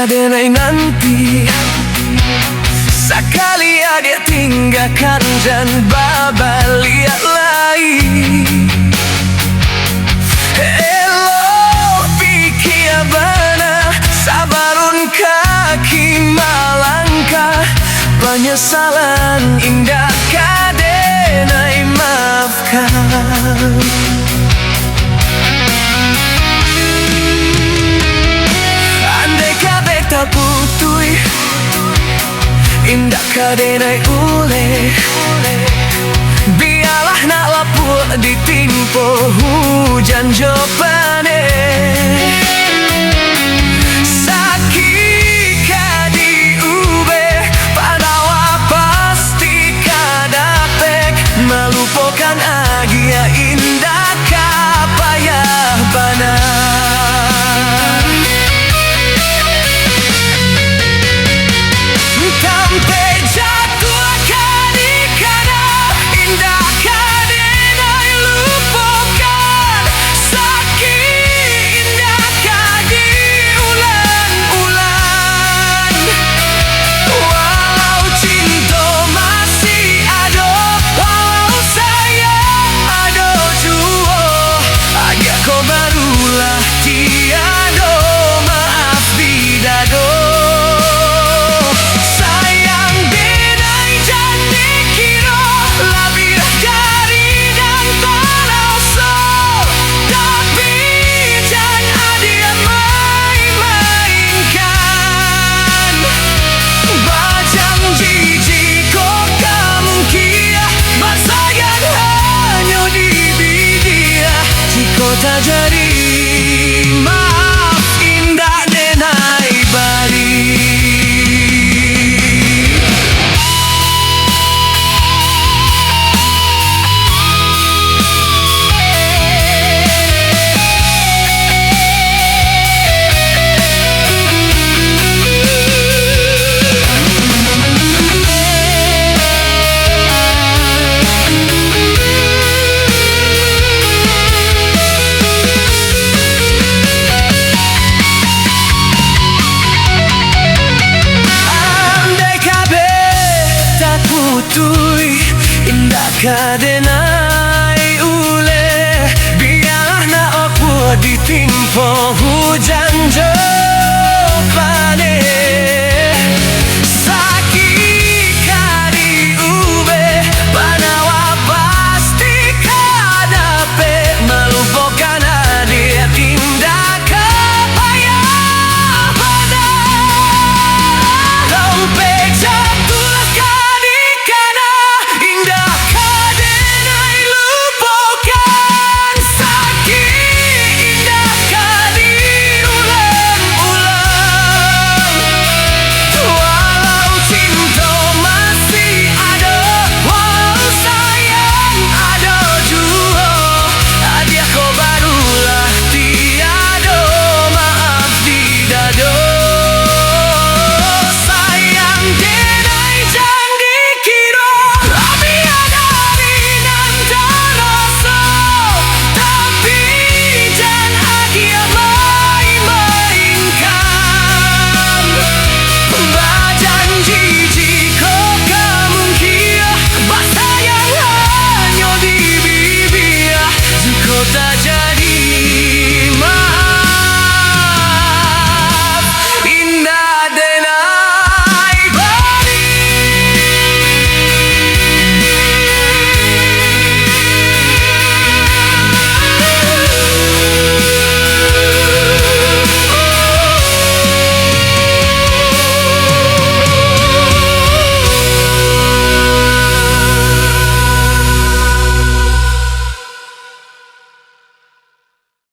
kadenai nanti sakali dia tinggalkan dan babalia lai. Elo pikir bana sabarun kaki malangkah, penyesalan indah kadenai maafkan. Putui indah kadenai ule, biarlah nak lapuk ditimpa hujan jopane. Sakit kadi ube padawa pasti kadapek, melupakan agia indah kapayah bana. Tak jadi maaf indah denai Bali. Kadenai ule, biarlah nak aku ditimpa hujan jopane.